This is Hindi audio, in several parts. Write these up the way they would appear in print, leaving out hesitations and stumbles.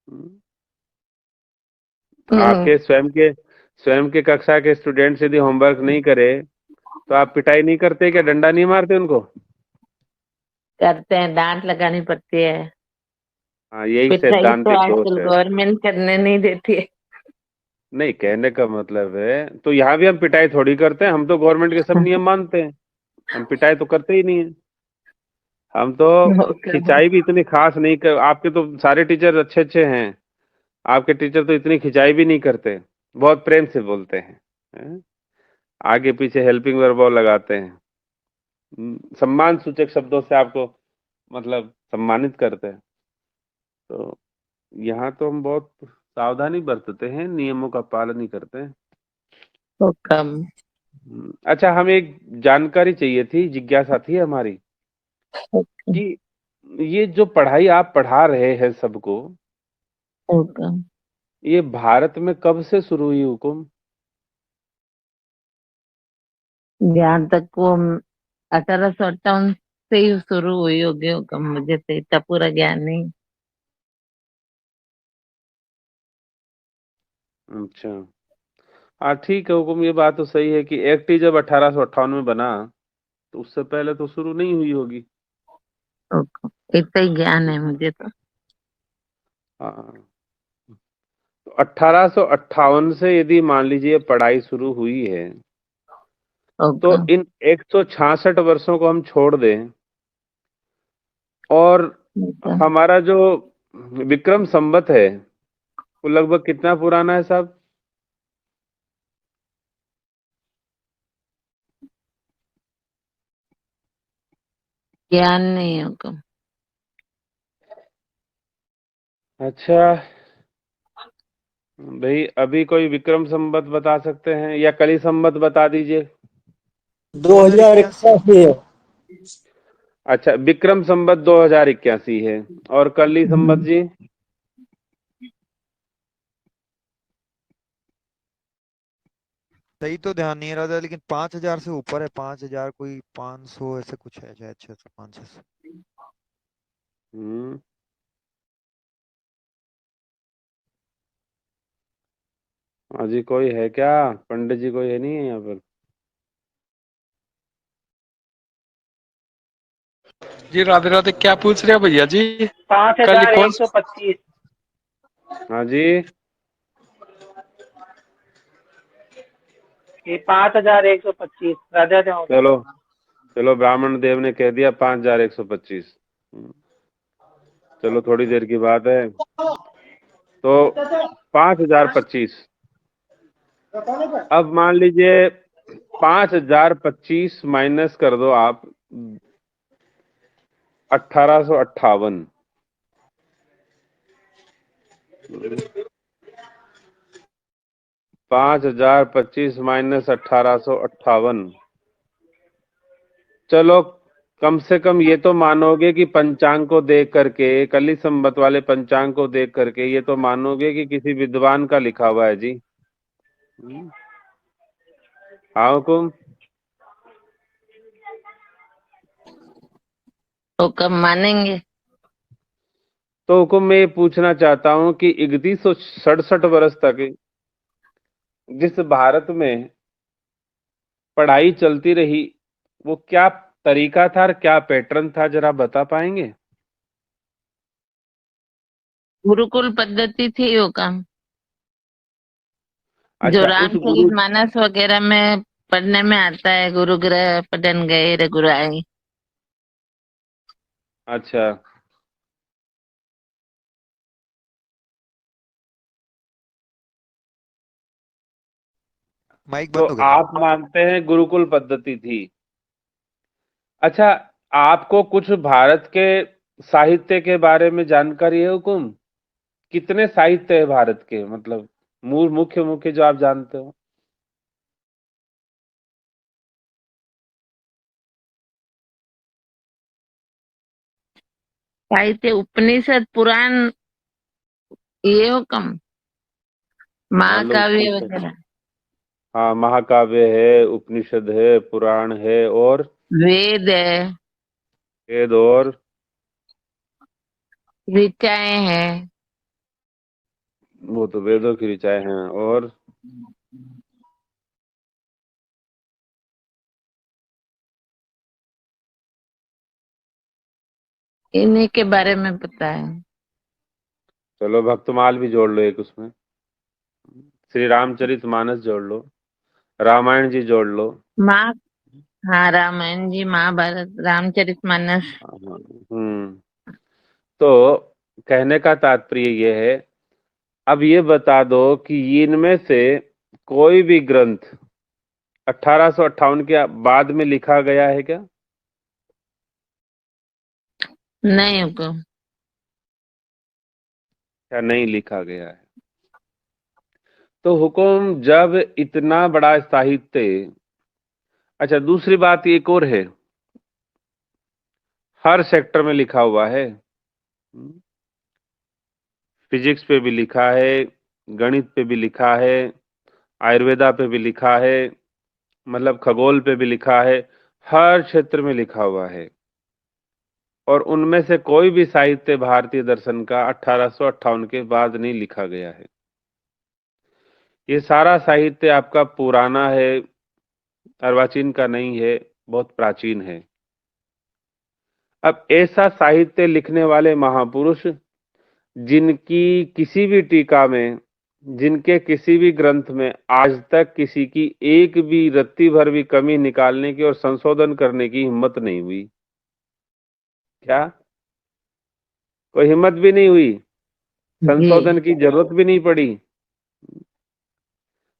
हम्म, हम्म, आपके स्वयं के कक्षा के स्टूडेंट्स यदि होमवर्क नहीं करे तो आप पिटाई नहीं करते क्या, डंडा नहीं मारते उनको? करते हैं, डांट लगानी पड़ती है। हाँ, यही पिटाई तो सैद्धांतिक दोष आजकल है। गवर्नमेंट करने नहीं देती है। नहीं, कहने का मतलब है तो यहाँ भी हम पिटाई थोड़ी करते हैं, हम तो गवर्नमेंट के सब नियम मानते हैं। हम पिटाई तो करते ही नहीं है। हम तो ओके। खिंचाई भी इतनी खास नहीं कर, आपके तो सारे टीचर अच्छे अच्छे हैं। आपके टीचर तो इतनी खिंचाई भी नहीं करते, बहुत प्रेम से बोलते हैं? आगे पीछे हेल्पिंग वर्ब लगाते हैं। सम्मान सूचक शब्दों से आपको मतलब सम्मानित करते हैं। तो यहाँ तो हम बहुत सावधानी बरतते हैं, नियमों का पालन ही करते हैं। तो कम। अच्छा, हमें एक जानकारी चाहिए थी, जिज्ञासा थी हमारी ओके। कि ये जो पढ़ाई आप पढ़ा रहे हैं सबको, ओके। ये भारत में कब से शुरू हुई हुकुम? जहाँ तक वो 1858 से ही शुरू हुई होगी हुकम, मुझे तो इतना पूरा ज्ञान नहीं। अच्छा। हाँ ठीक है हुकुम, ये बात तो सही है कि एक्ट ही जब 1858 में बना तो उससे पहले तो शुरू नहीं हुई होगी। ओके, इतना ही ज्ञान है मुझे तो। हाँ, तो 1858 से यदि मान लीजिए पढ़ाई शुरू हुई है तो ओके। इन 166 वर्षों को हम छोड़ दें और ओके। हमारा जो विक्रम संवत है वो लगभग कितना पुराना है साहब? ज्ञान नहीं है हुकम। अच्छा भाई, अभी कोई विक्रम संवत बता सकते हैं या कली संवत बता दीजिए। 2081 है। अच्छा, विक्रम संवत 2081 है। और कली संवत जी? सही तो ध्यान नहीं रहा था, लेकिन 5,000 से ऊपर है, 5,000 कोई 500 ऐसे कुछ है, शायद 600 500। हम्म। हाँ जी, कोई है क्या? पंडित जी कोई है नहीं है यहाँ पर? जी राधे राधे, क्या पूछ रहे हो भैया जी? पाँच कल हजार कौन? एक सौ पच्चीस हाँ जी। ये 5125 राधे राधे महोदय। चलो चलो, ब्राह्मण देव ने कह दिया 5125। चलो, थोड़ी देर की बात है। तो 5025। अब मान लीजिए 5025 माइनस कर दो आप 1858। 5025 माइनस 1858। चलो, कम से कम ये तो मानोगे कि पंचांग को देख करके, कली संवत वाले पंचांग को देख करके ये तो मानोगे कि किसी विद्वान का लिखा हुआ है जी। हाँ हुकुम। तो कब मानेंगे? तो हुकुम मैं ये पूछना चाहता हूं कि 3167 वर्ष तक जिस भारत में पढ़ाई चलती रही, वो क्या तरीका था और क्या पैटर्न था, जरा बता पाएंगे? गुरुकुल पद्धति थी हुकम, जो अच्छा, उस गुरु। रामचरित मानस वगैरह में पढ़ने में आता है, गुरुग्रह पढ़न गए रघुराई। अच्छा, माइक तो बंद हो गया था। आप मानते हैं गुरुकुल पद्धति थी। अच्छा, आपको कुछ भारत के साहित्य के बारे में जानकारी है हुकुम? कितने साहित्य है भारत के, मतलब मूल मुख्य मुख्य जो आप जानते हो? साहित्य उपनिषद पुराण, ये हुकम, मान लो महाकाव्य उपनिषद। वगैरह। हाँ, महाकाव्य है, उपनिषद है, पुराण है, और वेद है, वेद, और ऋचाएं हैं। वो तो वेदों की ऋचाएं हैं। और इन्हीं के बारे में पता है। चलो भक्तमाल भी जोड़ लो एक उसमें, श्री रामचरितमानस जोड़ लो, रामायण जी जोड़ लो। माँ, हाँ, रामायण जी, महाभारत, रामचरितमानस। हाँ, तो कहने का तात्पर्य ये है, अब ये बता दो कि इनमें से कोई भी ग्रंथ 1858 के बाद में लिखा गया है क्या? नहीं हुकुम। क्या नहीं लिखा गया है? तो हुकुम जब इतना बड़ा साहित्य, अच्छा दूसरी बात एक और है, हर सेक्टर में लिखा हुआ है। फिजिक्स पे भी लिखा है, गणित पे भी लिखा है, आयुर्वेदा पे भी लिखा है, मतलब खगोल पे भी लिखा है, हर क्षेत्र में लिखा हुआ है। और उनमें से कोई भी साहित्य भारतीय दर्शन का 1858 के बाद नहीं लिखा गया है। ये सारा साहित्य आपका पुराना है, अर्वाचीन का नहीं है, बहुत प्राचीन है। अब ऐसा साहित्य लिखने वाले महापुरुष जिनकी किसी भी टीका में, जिनके किसी भी ग्रंथ में आज तक किसी की एक भी रत्ती भर भी कमी निकालने की और संशोधन करने की हिम्मत नहीं हुई। क्या कोई हिम्मत भी नहीं हुई? जी। संशोधन की जरूरत भी नहीं पड़ी?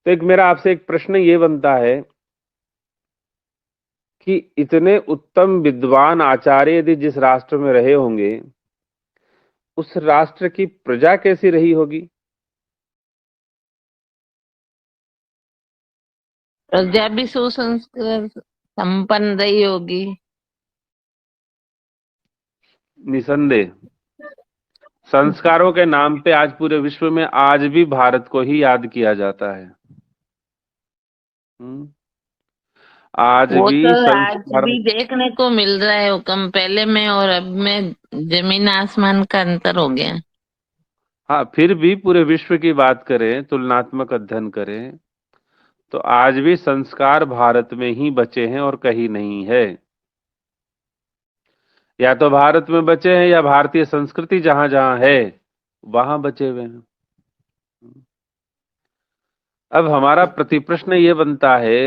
तो एक मेरा आपसे एक प्रश्न ये बनता है कि इतने उत्तम विद्वान आचार्य यदि जिस राष्ट्र में रहे होंगे, उस राष्ट्र की प्रजा कैसी रही होगी? प्रजा भी सुसंस्कृत संपन्न रही होगी। निसंदेह। संस्कारों के नाम पे आज पूरे विश्व में आज भी भारत को ही याद किया जाता है। आज वो भी तो आज संस्कार, भी देखने को मिल रहा है हुक्म, पहले में और अब में जमीन आसमान का अंतर हो गया। हाँ फिर भी पूरे विश्व की बात करें, तुलनात्मक अध्ययन करें, तो आज भी संस्कार भारत में ही बचे हैं और कहीं नहीं है। या तो भारत में बचे हैं या भारतीय संस्कृति जहां जहां है वहां बचे हुए हैं। अब हमारा प्रतिप्रश्न ये बनता है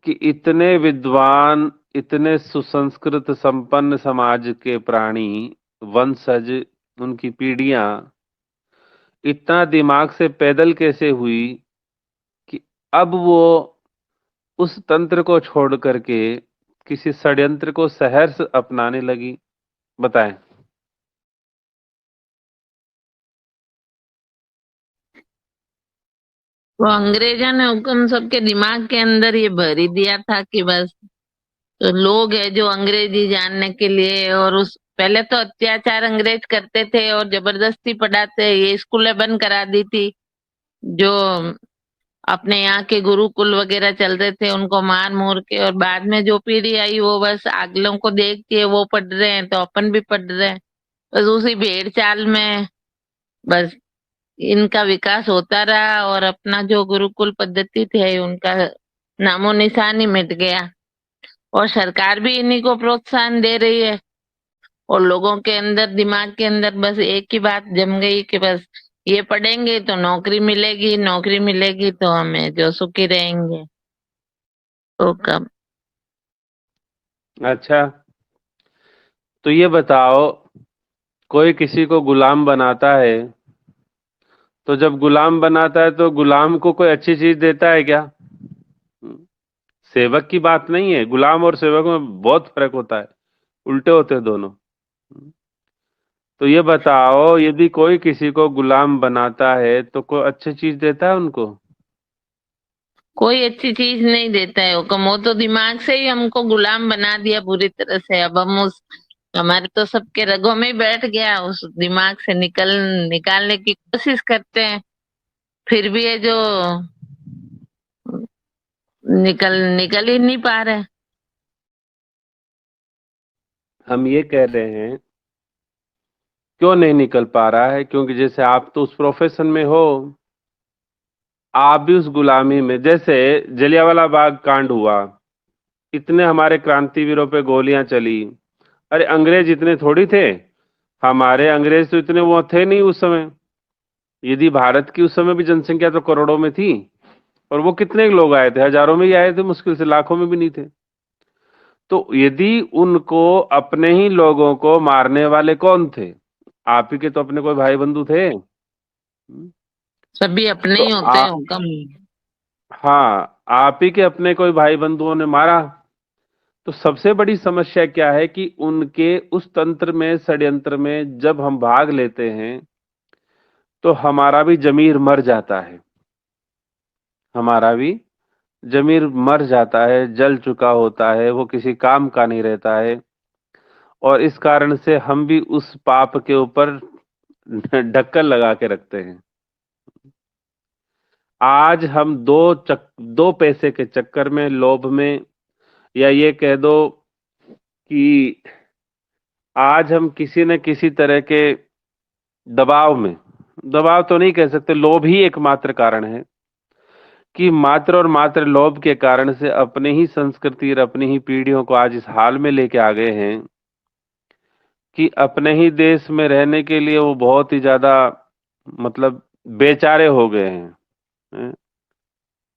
कि इतने विद्वान, इतने सुसंस्कृत संपन्न समाज के प्राणी, वंशज, उनकी पीढ़ियां इतना दिमाग से पैदल कैसे हुई कि अब वो उस तंत्र को छोड़ करके किसी षड्यंत्र को सहर्ष अपनाने लगी? बताएं। वो अंग्रेजों ने हुक्म सबके दिमाग के अंदर ये भर ही दिया था कि बस तो लोग है जो अंग्रेजी जानने के लिए, और उस पहले तो अत्याचार अंग्रेज करते थे और जबरदस्ती पढ़ाते, ये स्कूलें बंद करा दी थी। जो अपने यहाँ के गुरुकुल वगैरह चल रहे थे उनको मार मूर के, और बाद में जो पीढ़ी आई वो बस अगलों को देख के वो पढ़ रहे हैं तो अपन भी पढ़ रहे हैं। बस उसी भेड़ चाल में बस इनका विकास होता रहा, और अपना जो गुरुकुल पद्धति थे उनका नामो निशान ही मिट गया। और सरकार भी इन्हीं को प्रोत्साहन दे रही है, और लोगों के अंदर दिमाग के अंदर बस एक ही बात जम गई कि बस ये पढ़ेंगे तो नौकरी मिलेगी, नौकरी मिलेगी तो हमें जो सुखी रहेंगे। तो कब अच्छा तो ये बताओ, कोई किसी को गुलाम बनाता है, तो जब गुलाम बनाता है तो गुलाम को कोई अच्छी चीज देता है क्या? सेवक की बात नहीं है, गुलाम और सेवक में बहुत फर्क होता है, उल्टे होते हैं दोनों। तो ये बताओ, यदि कोई किसी को गुलाम बनाता है तो कोई अच्छी चीज देता है उनको? कोई अच्छी चीज नहीं देता है हुक्म, वो तो दिमाग से ही हमको गुलाम बना दिया पूरी तरह से। अब हम उस हमारे तो सबके रगों में ही बैठ गया, उस दिमाग से निकालने की कोशिश करते हैं, फिर भी ये जो निकल निकल ही नहीं पा रहे। हम ये कह रहे हैं क्यों नहीं निकल पा रहा है? क्योंकि जैसे आप तो उस प्रोफेशन में हो, आप भी उस गुलामी में, जैसे जलियांवाला बाग कांड हुआ, इतने हमारे क्रांतिवीरों पे गोलियां चली। अरे अंग्रेज इतने थोड़ी थे, हमारे अंग्रेज तो इतने वो थे नहीं उस समय। यदि भारत की उस समय भी जनसंख्या तो करोड़ों में थी, और वो कितने लोग आए थे? हजारों में ही आए थे, मुश्किल से लाखों में भी नहीं थे। तो यदि उनको अपने ही लोगों को मारने वाले कौन थे? आप ही के तो अपने कोई भाई बंधु थे। सभी अपने तो ही होते हैं हुक्म। हाँ, आप ही के अपने कोई भाई बंधुओं ने मारा। तो सबसे बड़ी समस्या क्या है कि उनके उस तंत्र में, षड्यंत्र में जब हम भाग लेते हैं, तो हमारा भी जमीर मर जाता है। हमारा भी जमीर मर जाता है, जल चुका होता है, वो किसी काम का नहीं रहता है। और इस कारण से हम भी उस पाप के ऊपर ढक्कन लगा के रखते हैं। आज हम दो पैसे के चक्कर में, लोभ में, या ये कह दो कि आज हम किसी न किसी तरह के दबाव में, दबाव तो नहीं कह सकते, लोभ ही एकमात्र कारण है कि मात्र और मात्र लोभ के कारण से अपने ही संस्कृति और अपनी ही पीढ़ियों को आज इस हाल में लेके आ गए हैं कि अपने ही देश में रहने के लिए वो बहुत ही ज्यादा, मतलब, बेचारे हो गए हैं।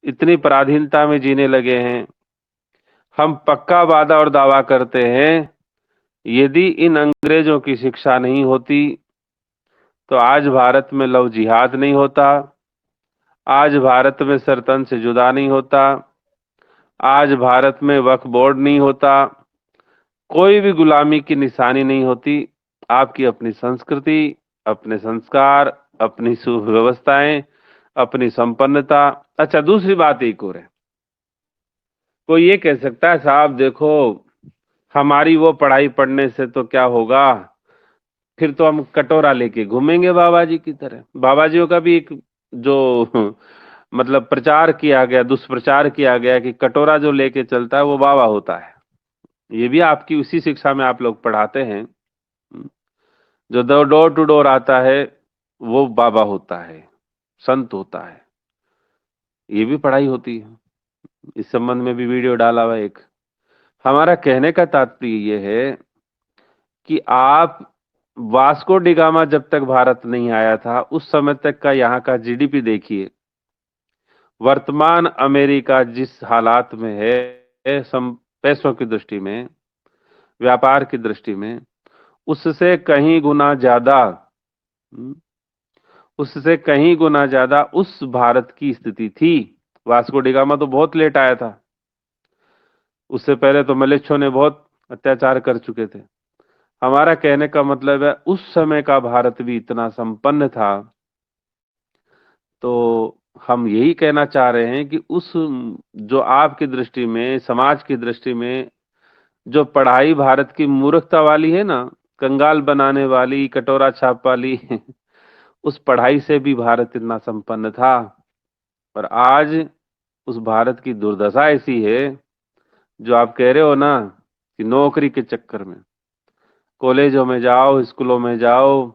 इतनी पराधीनता में जीने लगे हैं। हम पक्का वादा और दावा करते हैं, यदि इन अंग्रेजों की शिक्षा नहीं होती तो आज भारत में लव जिहाद नहीं होता, आज भारत में सरतन से जुदा नहीं होता, आज भारत में वक्फ बोर्ड नहीं होता, कोई भी गुलामी की निशानी नहीं होती। आपकी अपनी संस्कृति, अपने संस्कार, अपनी सुव्यवस्थाएं, अपनी संपन्नता। अच्छा, दूसरी बात एक और है। कोई ये कह सकता है, साहब देखो, हमारी वो पढ़ाई पढ़ने से तो क्या होगा, फिर तो हम कटोरा लेके घूमेंगे बाबा जी की तरह। बाबा जियों का भी एक जो मतलब प्रचार किया गया, दुष्प्रचार किया गया कि कटोरा जो लेके चलता है वो बाबा होता है। ये भी आपकी उसी शिक्षा में आप लोग पढ़ाते हैं। जो डोर टू डोर आता है वो बाबा होता है, संत होता है। ये भी पढ़ाई होती है। इस संबंध में भी वीडियो डाला हुआ है एक। हमारा कहने का तात्पर्य ये है कि आप, वास्को डिगामा जब तक भारत नहीं आया था उस समय तक का यहाँ का जीडीपी देखिए। वर्तमान अमेरिका जिस हालात में है, पैसों की दृष्टि में, व्यापार की दृष्टि में, उससे कहीं गुना ज्यादा, उससे कहीं गुना ज्यादा उस भारत की स्थिति थी। वास्को डिगामा तो बहुत लेट आया था, उससे पहले तो मलेच्छों ने बहुत अत्याचार कर चुके थे। हमारा कहने का मतलब है, उस समय का भारत भी इतना संपन्न था। तो हम यही कहना चाह रहे हैं कि उस, जो आपकी दृष्टि में, समाज की दृष्टि में जो पढ़ाई भारत की मूर्खता वाली है ना, कंगाल बनाने वाली, कटोरा छाप वाली उस पढ़ाई से भी भारत इतना संपन्न था। और आज उस भारत की दुर्दशा ऐसी है, जो आप कह रहे हो ना कि नौकरी के चक्कर में कॉलेजों में जाओ, स्कूलों में जाओ,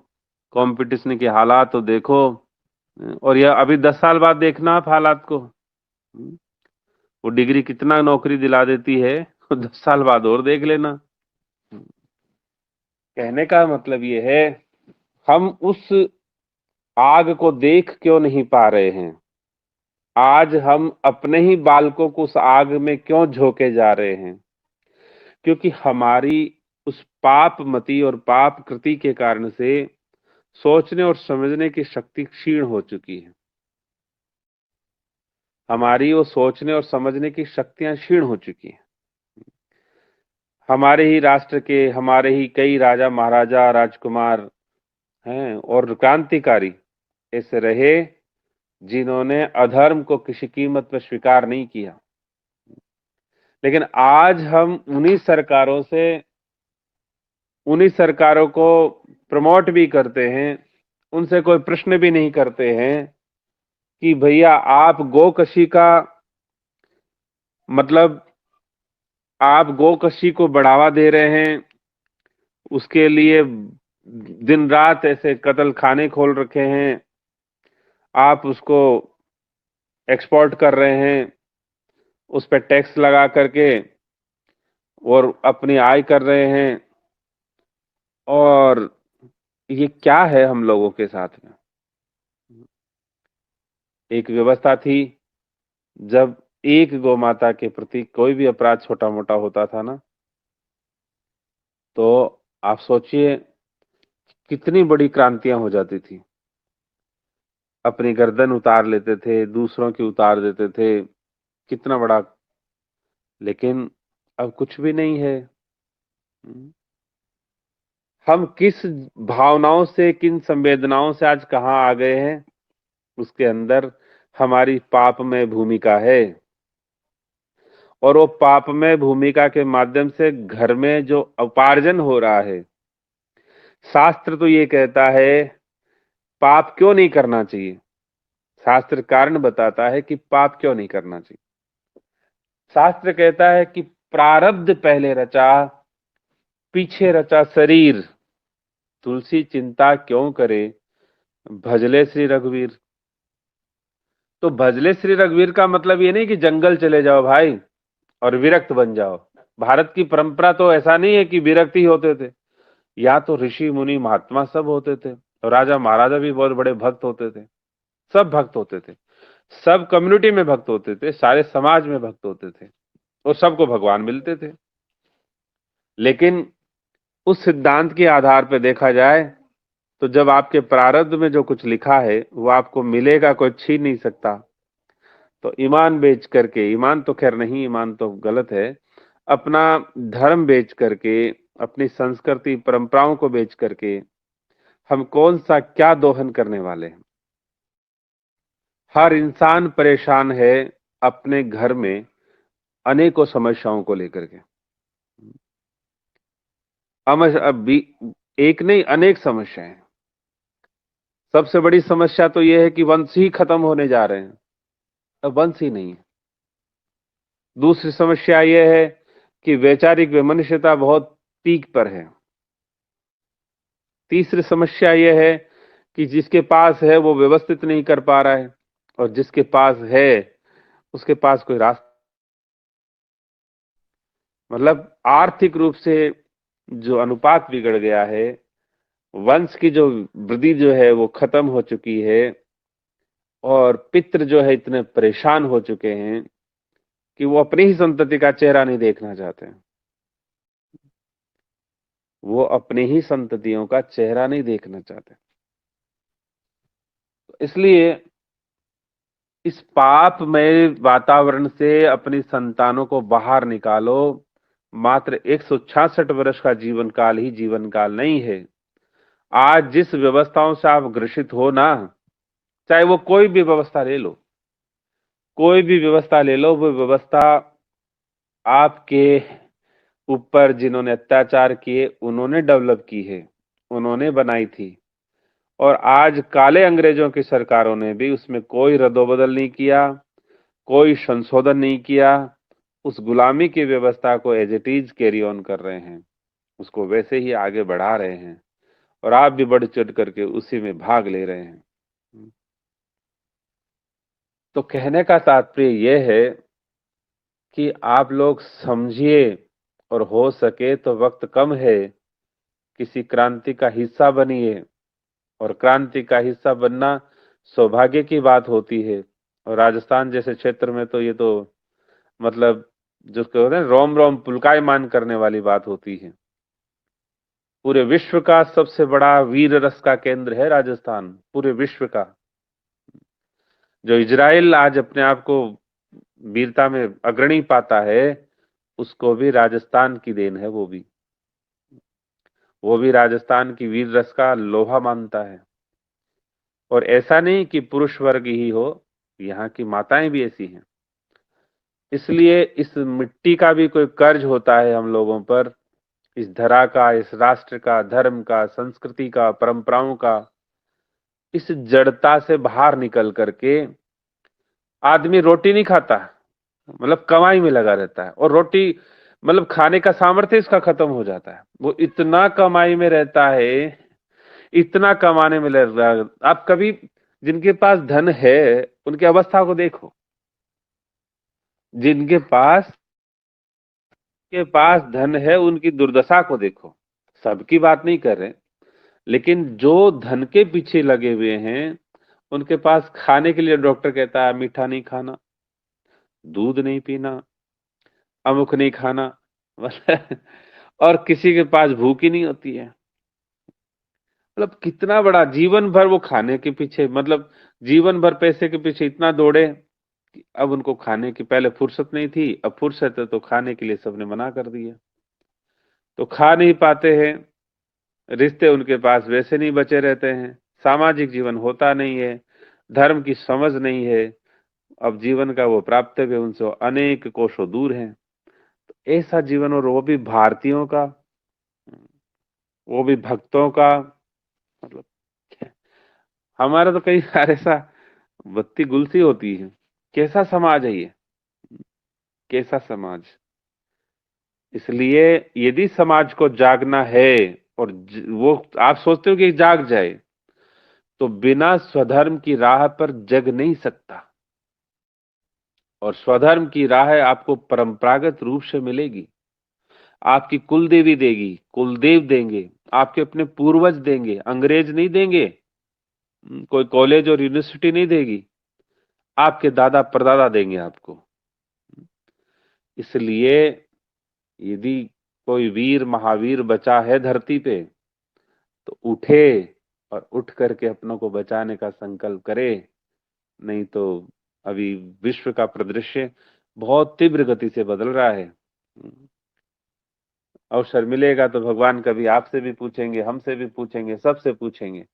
कंपटीशन के हालात तो देखो। और यह अभी 10 साल बाद देखना आप हालात को। वो डिग्री कितना नौकरी दिला देती है, 10 साल बाद और देख लेना। कहने का मतलब ये है, हम उस आग को देख क्यों नहीं पा रहे हैं? आज हम अपने ही बालकों को उस आग में क्यों झोंके जा रहे हैं? क्योंकि हमारी उस पाप मति और पाप कृति के कारण से सोचने और समझने की शक्ति क्षीण हो चुकी है। हमारी वो सोचने और समझने की शक्तियां क्षीण हो चुकी हैं। हमारे ही राष्ट्र के, हमारे ही कई राजा महाराजा राजकुमार हैं और क्रांतिकारी ऐसे रहे जिन्होंने अधर्म को किसी कीमत पर स्वीकार नहीं किया। लेकिन आज हम उन्हीं सरकारों को प्रमोट भी करते हैं, उनसे कोई प्रश्न भी नहीं करते हैं कि भैया आप गोकशी का, मतलब आप गोकशी को बढ़ावा दे रहे हैं, उसके लिए दिन रात ऐसे कत्ल खाने खोल रखे हैं, आप उसको एक्सपोर्ट कर रहे हैं, उस पर टैक्स लगा करके और अपनी आय कर रहे हैं। और ये क्या है हम लोगों के साथ में? एक व्यवस्था थी, जब एक गौ माता के प्रति कोई भी अपराध छोटा मोटा होता था ना, तो आप सोचिए कितनी बड़ी क्रांतियां हो जाती थी। अपनी गर्दन उतार लेते थे, दूसरों की उतार देते थे, कितना बड़ा। लेकिन अब कुछ भी नहीं है। हम किस भावनाओं से, किन संवेदनाओं से आज कहाँ आ गए हैं, उसके अंदर हमारी पापमय भूमिका है। और वो पापमय भूमिका के माध्यम से घर में जो उपार्जन हो रहा है, शास्त्र तो ये कहता है पाप क्यों नहीं करना चाहिए। शास्त्र कारण बताता है कि पाप क्यों नहीं करना चाहिए। शास्त्र कहता है कि प्रारब्ध पहले रचा, पीछे रचा शरीर, तुलसी चिंता क्यों करे, भजले श्री रघुवीर। तो भजले श्री रघुवीर का मतलब ये नहीं कि जंगल चले जाओ भाई और विरक्त बन जाओ। भारत की परंपरा तो ऐसा नहीं है कि विरक्त ही होते थे। या तो ऋषि मुनि महात्मा सब होते थे, और राजा महाराजा भी बहुत बड़े भक्त होते थे। सब भक्त होते थे, सब कम्युनिटी में भक्त होते थे, सारे समाज में भक्त होते थे, और सबको भगवान मिलते थे। लेकिन उस सिद्धांत के आधार पर देखा जाए तो जब आपके प्रारब्ध में जो कुछ लिखा है वो आपको मिलेगा, कोई छीन नहीं सकता। तो ईमान बेच करके, ईमान तो खैर नहीं, ईमान तो गलत है, अपना धर्म बेच करके, अपनी संस्कृति परंपराओं को बेच करके हम कौन सा क्या दोहन करने वाले हैं। हर इंसान परेशान है अपने घर में अनेकों समस्याओं को लेकर के। अभी एक नहीं, अनेक समस्याएं। सबसे बड़ी समस्या तो यह है कि वंश ही खत्म होने जा रहे हैं, अब वंश ही नहीं है। दूसरी समस्या यह है कि वैचारिक वैमनस्यता बहुत पीक पर है। तीसरी समस्या यह है कि जिसके पास है वो व्यवस्थित नहीं कर पा रहा है, और जिसके पास है उसके पास कोई रास्ता, मतलब आर्थिक रूप से जो अनुपात बिगड़ गया है, वंश की जो वृद्धि जो है वो खत्म हो चुकी है, और पितृ जो है इतने परेशान हो चुके हैं कि वो अपनी ही संतति का चेहरा नहीं देखना चाहते हैं। वो अपनी ही संततियों का चेहरा नहीं देखना चाहते। इसलिए इस पापमय वातावरण से अपनी संतानों को बाहर निकालो। मात्र 166 वर्ष का जीवन काल ही जीवन काल नहीं है। आज जिस व्यवस्थाओं से आप ग्रसित हो ना, चाहे वो कोई भी व्यवस्था ले लो, कोई भी व्यवस्था ले लो, वो व्यवस्था आपके ऊपर जिन्होंने अत्याचार किए उन्होंने डेवलप की है, उन्होंने बनाई थी। और आज काले अंग्रेजों की सरकारों ने भी उसमें कोई रद्दोबदल नहीं किया, कोई संशोधन नहीं किया। उस गुलामी की व्यवस्था को as it is carry on कर रहे हैं, उसको वैसे ही आगे बढ़ा रहे हैं, और आप भी बढ़ चढ़ करके उसी में भाग ले रहे हैं। तो कहने का तात्पर्य यह है कि आप लोग समझिए, और हो सके तो वक्त कम है, किसी क्रांति का हिस्सा बनिए। और क्रांति का हिस्सा बनना सौभाग्य की बात होती है। और राजस्थान जैसे क्षेत्र में तो ये तो मतलब जिसको होते हैं रोम रोम पुलकायमान करने वाली बात होती है। पूरे विश्व का सबसे बड़ा वीर रस का केंद्र है राजस्थान, पूरे विश्व का। जो इजराइल आज अपने आप को वीरता में अग्रणी पाता है, उसको भी राजस्थान की देन है। वो भी राजस्थान की वीर रस का लोहा मानता है। और ऐसा नहीं कि पुरुष वर्ग ही हो, यहाँ की माताएं भी ऐसी हैं। इसलिए इस मिट्टी का भी कोई कर्ज होता है हम लोगों पर, इस धरा का, इस राष्ट्र का, धर्म का, संस्कृति का, परंपराओं का। इस जड़ता से बाहर निकल करके आदमी रोटी नहीं खाता, मतलब कमाई में लगा रहता है, और रोटी मतलब खाने का सामर्थ्य इसका खत्म हो जाता है। वो इतना कमाई में रहता है इतना कमाने में लग रहा है। आप कभी जिनके पास धन है उनकी अवस्था को देखो, जिनके पास धन है उनकी दुर्दशा को देखो। सबकी बात नहीं कर रहे, लेकिन जो धन के पीछे लगे हुए हैं उनके पास खाने के लिए डॉक्टर कहता है मीठा नहीं खाना, दूध नहीं पीना, अमुक नहीं खाना, मतलब और किसी के पास भूख ही नहीं होती है। मतलब कितना बड़ा जीवन भर वो खाने के पीछे, मतलब जीवन भर पैसे के पीछे इतना दौड़े कि अब उनको खाने की पहले फुर्सत नहीं थी, अब फुर्सत है तो खाने के लिए सबने मना कर दिया, तो खा नहीं पाते हैं। रिश्ते उनके पास वैसे नहीं बचे रहते हैं, सामाजिक जीवन होता नहीं है, धर्म की समझ नहीं है, अब जीवन का वो प्राप्तव्य उनसे अनेक कोसों दूर है। तो ऐसा जीवन, और वो भी भारतीयों का, वो भी भक्तों का, मतलब हमारा तो कई बार ऐसा बत्ती गुलसी होती है। कैसा समाज है ये, कैसा समाज। इसलिए यदि समाज को जागना है और वो आप सोचते हो कि जाग जाए, तो बिना स्वधर्म की राह पर जग नहीं सकता। और स्वधर्म की राह आपको परंपरागत रूप से मिलेगी। आपकी कुल देवी देगी, कुलदेव देंगे, आपके अपने पूर्वज देंगे, अंग्रेज नहीं देंगे, कोई कॉलेज और यूनिवर्सिटी नहीं देगी, आपके दादा परदादा देंगे आपको। इसलिए यदि कोई वीर महावीर बचा है धरती पे, तो उठे और उठ करके अपनों को बचाने का संकल्प करे। नहीं तो अभी विश्व का परिदृश्य बहुत तीव्र गति से बदल रहा है। अवसर मिलेगा तो भगवान कभी आपसे भी पूछेंगे, हमसे भी पूछेंगे, सबसे पूछेंगे,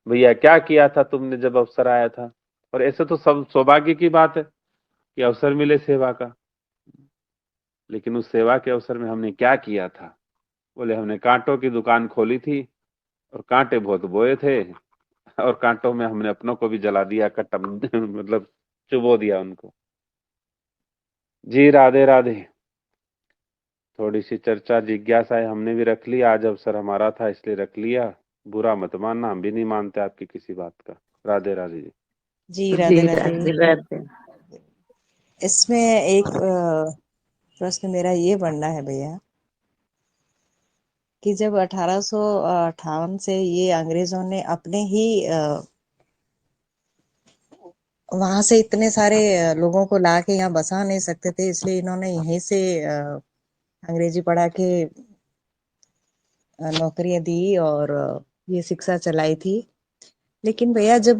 भैया क्या किया था तुमने जब अवसर आया था। और ऐसे तो सब सौभाग्य की बात है कि अवसर मिले सेवा का, लेकिन उस सेवा के अवसर में हमने क्या किया था। बोले हमने कांटों की दुकान खोली थी और कांटे बहुत बोए थे, और कांटों में हमने अपनों को भी जला दिया, कट्टम मतलब चुबो दिया उनको। जी राधे राधे। थोड़ी सी चर्चा जिज्ञासा है, हमने भी रख लिया, आज अवसर हमारा था इसलिए रख लिया। बुरा मत मानना, हम भी नहीं मानते आपकी किसी बात का। राधे राधे जी। जी राधे जी राधे। राधे राधे। इसमें एक प्रश्न मेरा ये बनना है भैया कि जब 1858 से ये अंग्रेजों ने अपने ही वहां से इतने सारे लोगों को ला के यहाँ बसा नहीं सकते थे, इसलिए इन्होंने यहीं से अंग्रेजी पढ़ा के नौकरियां दी और ये शिक्षा चलाई थी। लेकिन भैया जब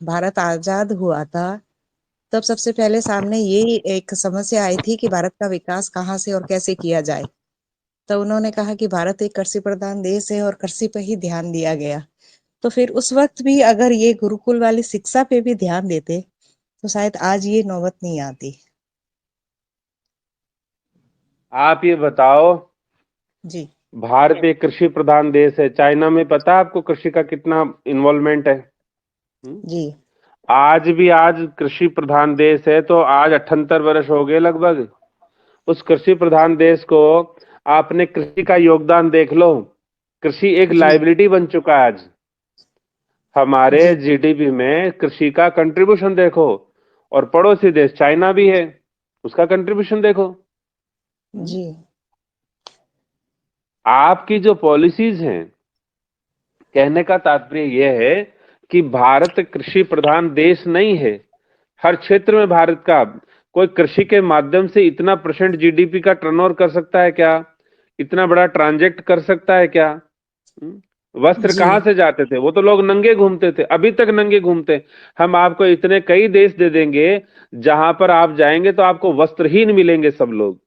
भारत आजाद हुआ था, तब सबसे पहले सामने ये एक समस्या आई थी कि भारत का विकास कहाँ से और कैसे किया जाए। तो उन्होंने कहा कि भारत एक कृषि प्रधान देश है और कृषि पे ही ध्यान दिया गया। तो फिर उस वक्त भी अगर ये गुरुकुल वाली शिक्षा पे भी ध्यान देते तो शायद आज ये नौबत नहीं आती। आप ये बताओ, जी भारत एक कृषि प्रधान देश है, चाइना में पता है आपको कृषि का कितना इन्वॉल्वमेंट है? जी आज भी आज कृषि प्रधान देश है, तो आज 78 वर्ष हो गए लगभग। उस कृषि प्रधान देश को आपने कृषि का योगदान देख लो। कृषि एक जी लाइबिलिटी बन चुका है आज। हमारे जी जीडीपी में कृषि का कंट्रीब्यूशन देखो, और पड़ोसी देश चाइना भी है, उसका कंट्रीब्यूशन देखो। जी आपकी जो पॉलिसीज हैं, कहने का तात्पर्य यह है कि भारत कृषि प्रधान देश नहीं है। हर क्षेत्र में भारत का कोई कृषि के माध्यम से इतना % जीडीपी का टर्नओवर कर सकता है क्या? इतना बड़ा ट्रांजैक्ट कर सकता है क्या? वस्त्र जी कहाँ से जाते थे? वो तो लोग नंगे घूमते थे, अभी तक नंगे घूमते। हम आपको इतने कई देश दे देंगे जहां पर आप जाएंगे तो आपको वस्त्रहीन मिलेंगे सब लोग।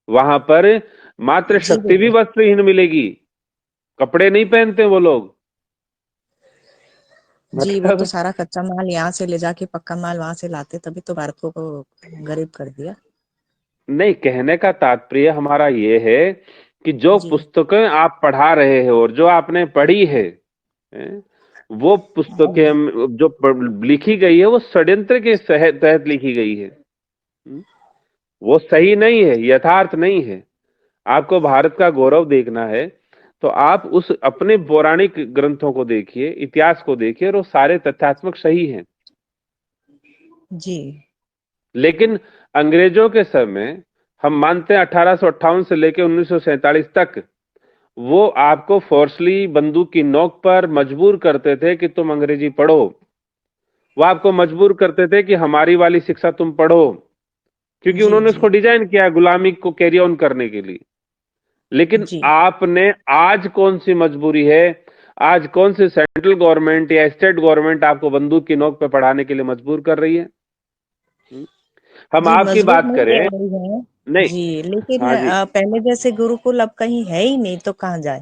वहां पर मात्र जी शक्ति भी भैया वस्त्रहीन मिलेगी, कपड़े नहीं पहनते वो लोग। जी। वो तो मतलब सारा कच्चा माल यहाँ से ले जाके पक्का माल वहां से लाते, तभी तो भारत को गरीब कर दिया। नहीं, कहने का तात्पर्य हमारा ये है कि जो जी पुस्तकें आप पढ़ा रहे हो और जो आपने पढ़ी है, वो पुस्तकें जो लिखी गई है वो षड्यंत्र के तहत लिखी गई है। वो सही नहीं है, यथार्थ नहीं है। आपको भारत का गौरव देखना है तो आप उस अपने पौराणिक ग्रंथों को देखिए, इतिहास को देखिए, और वो सारे तथ्यात्मक सही हैं। जी लेकिन अंग्रेजों के समय हम मानते हैं 1858 से लेकर 1947 तक वो आपको फोर्सली बंदूक की नोक पर मजबूर करते थे कि तुम अंग्रेजी पढ़ो। वो आपको मजबूर करते थे कि हमारी वाली शिक्षा तुम पढ़ो, क्योंकि जी उन्होंने जी उसको डिजाइन किया गुलामी को कैरी ऑन करने के लिए। लेकिन जी आपने आज कौन सी मजबूरी है, आज कौन सी सेंट्रल गवर्नमेंट या स्टेट गवर्नमेंट आपको बंदूक की नोक पे पढ़ाने के लिए मजबूर कर रही है? हम्म? हम जी आपकी मजबूर बात नहीं करें। कर रही है। नहीं। जी लेकिन हाँ जी। पहले जैसे गुरुकुल अब कहीं है ही नहीं तो कहाँ जाए।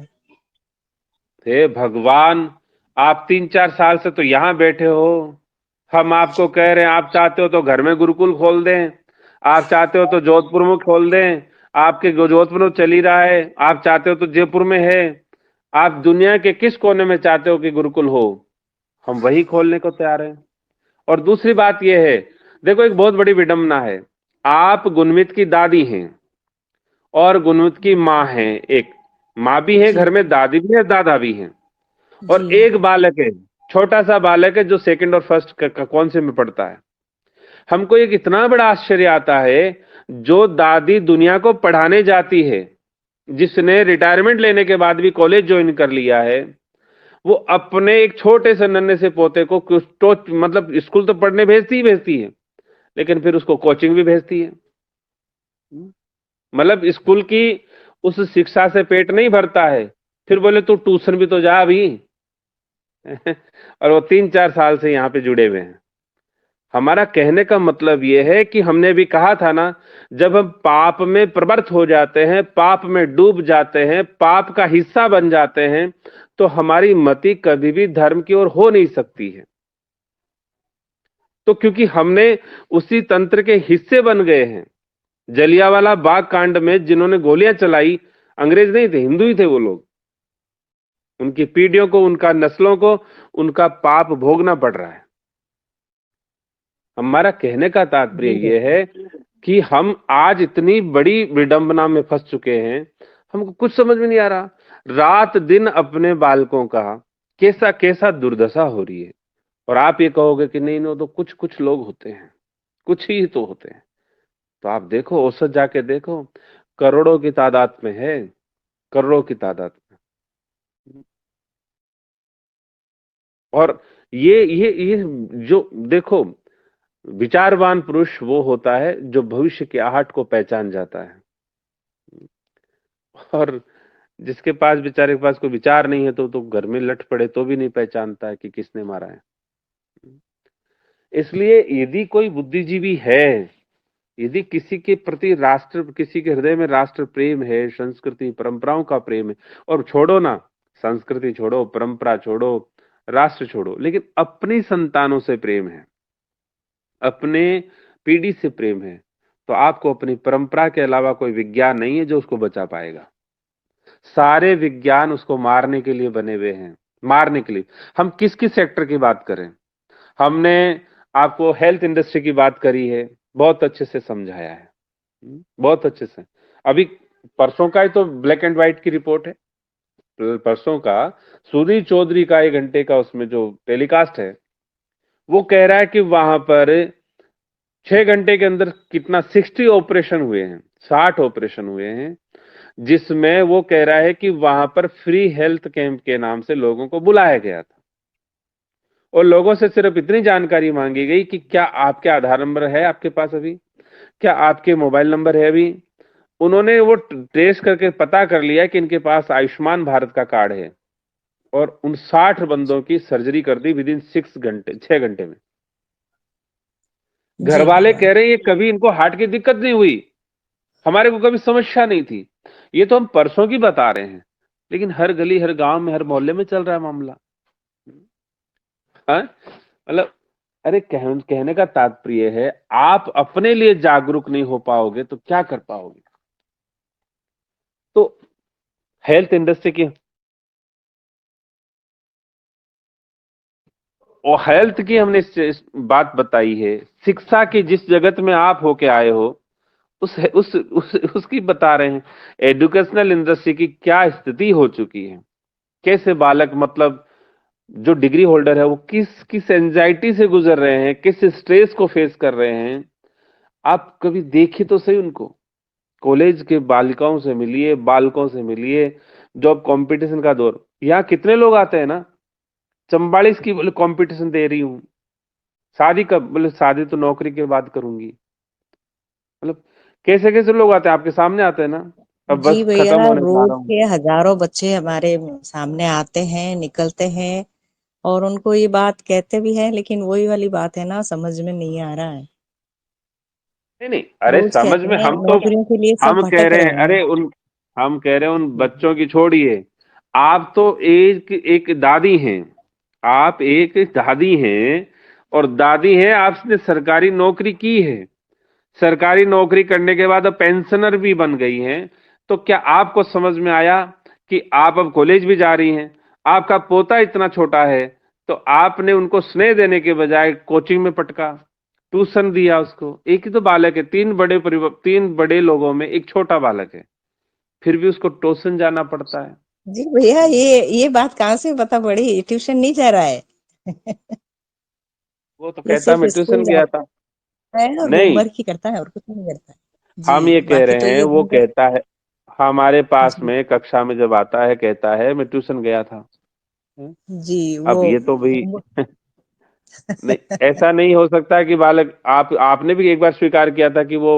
हे भगवान, आप 3-4 साल से तो यहां बैठे हो। हम आपको कह रहे हैं, आप चाहते हो तो घर में गुरुकुल खोल दें, आप चाहते हो तो जोधपुर में खोल दें, आपके जोधपुर में चल ही रहा है, आप चाहते हो तो जयपुर में है। आप दुनिया के किस कोने में चाहते हो कि गुरुकुल हो, हम वही खोलने को तैयार हैं। और दूसरी बात यह है, देखो एक बहुत बड़ी विडंबना है। आप गुनमित की दादी हैं और गुनमित की माँ हैं, एक माँ भी है जी घर में, दादी भी है, दादा भी हैं। जी और एक बालक है, छोटा सा बालक है, जो सेकंड और फर्स्ट कौन से में पढ़ता है। हमको एक इतना बड़ा आश्चर्य आता है, जो दादी दुनिया को पढ़ाने जाती है, जिसने रिटायरमेंट लेने के बाद भी कॉलेज ज्वाइन कर लिया है, वो अपने एक छोटे से नन्हे से पोते को कुछ तो मतलब स्कूल तो पढ़ने भेजती है, लेकिन फिर उसको कोचिंग भी भेजती है। मतलब स्कूल की उस शिक्षा से पेट नहीं भरता है, फिर बोले तू ट्यूशन भी तो जा अभी। और वो 3-4 साल से यहाँ पे जुड़े हुए हैं। हमारा कहने का मतलब यह है कि हमने भी कहा था ना, जब हम पाप में प्रवृत्त हो जाते हैं, पाप में डूब जाते हैं, पाप का हिस्सा बन जाते हैं, तो हमारी मति कभी भी धर्म की ओर हो नहीं सकती है। तो क्योंकि हमने उसी तंत्र के हिस्से बन गए हैं। जलियांवाला बाग कांड में जिन्होंने गोलियां चलाई, अंग्रेज नहीं थे, हिंदू ही थे वो लोग। उनकी पीढ़ियों को, उनका नस्लों को उनका पाप भोगना पड़ रहा है। हमारा कहने का तात्पर्य जी यह है कि हम आज इतनी बड़ी विडंबना में फंस चुके हैं, हमको कुछ समझ में नहीं आ रहा। रात दिन अपने बालकों का कैसा कैसा दुर्दशा हो रही है, और आप ये कहोगे कि नहीं, तो कुछ कुछ लोग होते हैं, कुछ ही तो होते हैं। तो आप देखो, औसत जाके देखो, करोड़ों की तादाद में है, करोड़ों की तादाद में। और ये जो देखो, विचारवान पुरुष वो होता है जो भविष्य की आहट को पहचान जाता है। और जिसके पास, बेचारे के पास कोई विचार नहीं है, तो घर में लट पड़े तो भी नहीं पहचानता है कि किसने मारा है। इसलिए यदि कोई बुद्धिजीवी है, यदि किसी के प्रति राष्ट्र, किसी के हृदय में राष्ट्र प्रेम है, संस्कृति परंपराओं का प्रेम है, और छोड़ो ना, संस्कृति छोड़ो, परंपरा छोड़ो, राष्ट्र छोड़ो, लेकिन अपनी संतानों से प्रेम है, अपने पीढ़ी से प्रेम है, तो आपको अपनी परंपरा के अलावा कोई विज्ञान नहीं है जो उसको बचा पाएगा। सारे विज्ञान उसको मारने के लिए बने हुए हैं, मारने के लिए। हम किस किस सेक्टर की बात करें, हमने आपको हेल्थ इंडस्ट्री की बात करी है, बहुत अच्छे से समझाया है, बहुत अच्छे से। अभी परसों का ही तो ब्लैक एंड व्हाइट की रिपोर्ट है, परसों का सुधीर चौधरी का 1 घंटे का उसमें जो टेलीकास्ट है, वो कह रहा है कि वहां पर 6 घंटे के अंदर कितना 60 ऑपरेशन हुए हैं, 60 ऑपरेशन हुए हैं, जिसमें वो कह रहा है कि वहां पर फ्री हेल्थ कैंप के नाम से लोगों को बुलाया गया था, और लोगों से सिर्फ इतनी जानकारी मांगी गई कि क्या आपके आधार नंबर है आपके पास अभी, क्या आपके मोबाइल नंबर है अभी। उन्होंने वो ट्रेस करके पता कर लिया कि इनके पास आयुष्मान भारत का कार्ड है, और उन 60 बंदों की सर्जरी कर दी विदिन 6 घंटे, 6 घंटे में। घर जी वाले भगवान। कह रहे हैं ये कभी इनको हार्ट की दिक्कत नहीं हुई, हमारे को कभी समस्या नहीं थी। ये तो हम परसों की बता रहे हैं, लेकिन हर गली, हर गांव में, हर मोहल्ले में चल रहा है मामला। हाँ? मतलब, अरे कहने का तात्पर्य है, आप अपने लिए जागरूक नहीं हो पाओगे तो क्या कर पाओगे। तो हेल्थ इंडस्ट्री की और हेल्थ की हमने बात बताई है, शिक्षा की जिस जगत में आप होके आए हो, उसकी बता रहे हैं। एजुकेशनल इंडस्ट्री की क्या स्थिति हो चुकी है, कैसे बालक मतलब जो डिग्री होल्डर है वो किस किस एंजाइटी से गुजर रहे हैं, किस स्ट्रेस को फेस कर रहे हैं। आप कभी देखिए तो सही उनको। कॉलेज के बालिकाओं से मिलिए, बालकों से मिलिए, जॉब कंपटीशन का दौर, यहाँ कितने लोग आते हैं ना, 44 की बोले कंपटीशन दे रही हूँ, शादी कब, बोले शादी तो नौकरी के बाद करूंगी। मतलब कैसे कैसे लोग आते हैं, आपके सामने आते हैं ना। अब जी बस भैया, खत्म होने जा रोज रहा हूँ। के हजारों बच्चे हमारे सामने आते हैं, निकलते हैं, और उनको ये बात कहते भी हैं, लेकिन वही वाली बात है ना, समझ में नहीं आ रहा है। नहीं नहीं, अरे रोज समझ कहते में, हैं नौकरियों के लिए सब हम कह भटक रहे हैं, रहे हैं। अरे उन हम कह रहे हैं उन जी बच्चों की छोड़िए। आप तो एक दादी हैं, आप एक दादी हैं, और दादी हैं, आपने सरकारी नौकरी की है, सरकारी नौकरी करने के बाद अब पेंशनर भी बन गई हैं। तो क्या आपको समझ में आया कि आप अब कॉलेज भी जा रही हैं, आपका पोता इतना छोटा है, तो आपने उनको स्नेह देने के बजाय कोचिंग में पटका, ट्यूशन दिया उसको। एक ही तो बालक है, तीन बड़े लोगों में एक छोटा बालक है, फिर भी उसको ट्यूशन जाना पड़ता है। जी भैया, ये बात कहाँ से पता पड़ी? ट्यूशन नहीं जा रहा है। वो तो ये कहता सिर्फ मैं ट्यूशन स्कूल गया था। जाता है और नहीं, होमवर्क ही करता है और कुछ नहीं करता है। हम जी, ये कह बाकी तो रहे हैं, ये वो घूमकर। कहता है हमारे पास जी में कक्षा में जब आता है कहता है मैं ट्यूशन गया था। जी, अब वो ये तो भाई होमवर्क। नहीं, ऐसा नहीं हो सकता कि बालक, आपने भी एक बार स्वीकार किया था कि वो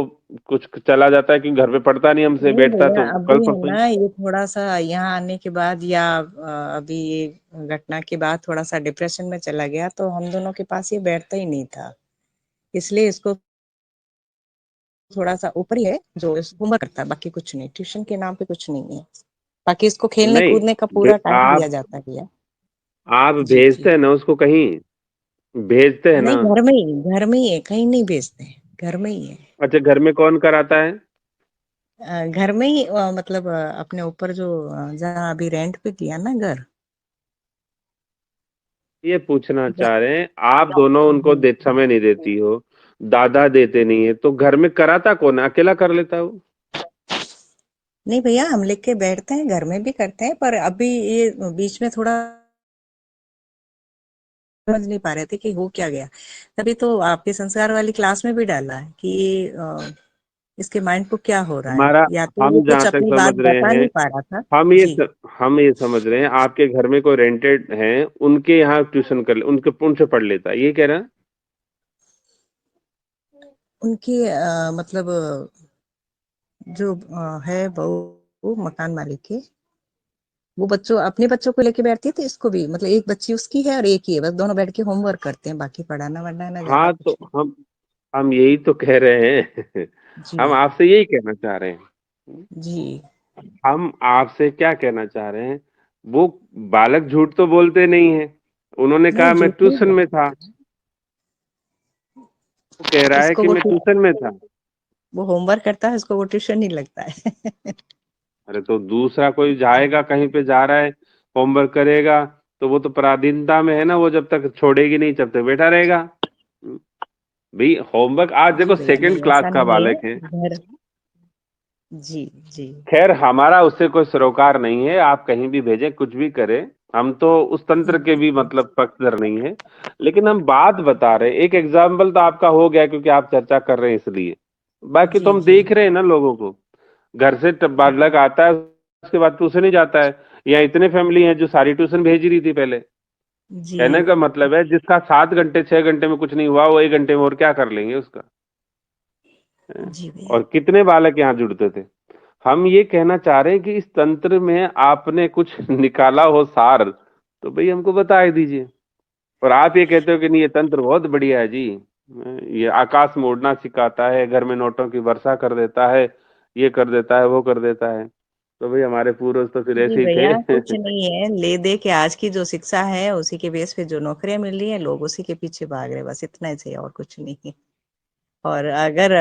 कुछ चला जाता है कि घर पे पढ़ता नहीं, हमसे नहीं बैठता भैया, तो कल अभी है परसों ही। ना, ये थोड़ा सा यहाँ आने के बाद या अभी ये घटना के बाद थोड़ा सा डिप्रेशन में चला गया, तो हम दोनों के पास ये बैठता ही नहीं था। इसलिए इसको थोड़ा सा ऊपर ही है, जो होमवर्क करता है, बाकी कुछ नहीं, ट्यूशन के नाम पे कुछ नहीं है। बाकी इसको खेलने नहीं, कूदने का पूरा टाइम दिया आप जाता है भैया। जी जी। भेजते हैं ना उसको कहीं, भेजते हैं नहीं, ना। घर में ही है, कहीं नहीं भेजते हैं, घर में ही है। अच्छा, घर में कौन कराता है? घर में ही मतलब अपने ऊपर जो जहाँ अभी रेंट पे किया ना घर। ये पूछना ज- चाह रहे हैं, आप दोनों उनको जी समय नहीं देती हो, दादा देते नहीं है, तो घर में कराता कौन है? अकेला कर लेता है वो? नहीं भैया, हम लेके बैठते हैं, घर में भी करते हैं, पर अभी ये बीच में थोड़ा समझ नहीं पा रहे थे कि हो क्या गया। तभी तो आपके संस्कार वाली क्लास में भी डाला है कि इसके माइंड को क्या हो रहा है, हमारा, या तो हम वो कुछ जहाँ तक अपनी बात समझ रहे बता हैं, नहीं पा रहा था। हम ये जी, स, हम ये समझ रहे हैं आपके घर में कोई रेंटेड हैं, उनके यहाँ ट्यूशन कर ले, उनके उनसे पढ़ लेता है, ये कह रहा है? उनकी मतलब जो है वो मकान मालिक है, वो बच्चों अपने बच्चों को लेके बैठती है, तो इसको भी मतलब एक बच्ची उसकी है और एक ही है, बस दोनों बैठ के होमवर्क करते हैं, बाकी पढ़ाना वढ़ाना ज्यादा हाँ, तो कुछ नहीं। हम यही तो कह रहे हैं। हम जी आपसे यही कहना चाह रहे हैं। जी हम आपसे क्या कहना चाह रहे हैं, वो बालक झूठ तो बोलते नहीं है, उन्होंने नहीं, कहा मैं झूठ नहीं ट्यूशन में था, बोलते। वो कह रहा है इसको कि मैं ट्यूशन में था। वो होमवर्क करता है, इसको वो ट्यूशन नहीं लगता है। अरे तो दूसरा कोई जाएगा, कहीं पे जा रहा है, होमवर्क करेगा, तो वो तो पराधीनता में है ना, वो जब तक छोड़ेगी नहीं तब तक बैठा रहेगा। भाई होमवर्क, आज जी देखो भैया, सेकंड नहीं क्लास ऐसा का नहीं है। बालक है। घर। जी जी खैर, हमारा उससे कोई सरोकार नहीं है, आप कहीं भी भेजें, कुछ भी करें, हम तो उस तंत्र के भी मतलब पक्षधर नहीं है। लेकिन हम बात बता रहे हैं, एक एग्जाम्पल तो आपका हो गया क्योंकि आप चर्चा कर रहे हैं इसलिए। बाकी तो जी हम जी देख रहे हैं ना लोगों को, घर से बालक आता है, उसके बाद ट्यूशन ही जाता है। यहाँ इतने फैमिली हैं जो सारी ट्यूशन भेज रही थी पहले। जी कहने का मतलब है, जिसका 7 घंटे 6 घंटे में कुछ नहीं हुआ, वो 1 घंटे में और क्या कर लेंगे उसका। हैं? जी भैया। और कितने बालक यहाँ जुड़ते थे। हम ये कहना चाह रहे हैं कि इस तंत्र में आपने कुछ निकाला हो सार, तो भाई हमको बता ही दीजिए। और आप ये कहते हो कि नहीं, ये तंत्र बहुत बढ़िया है जी, ये आकाश में उड़ना सिखाता है, घर में नोटों की वर्षा कर देता है, ये कर देता है, वो कर देता है। तो भाई हमारे पूर्वज तो फिर जी ऐसे ही भैया, कुछ थे। नहीं है, ले दे के आज की जो शिक्षा है उसी के बेस पे जो नौकरियां मिल रही है, लोग उसी के पीछे भाग रहे हैं, बस इतना ही चाहिए और कुछ नहीं है। और अगर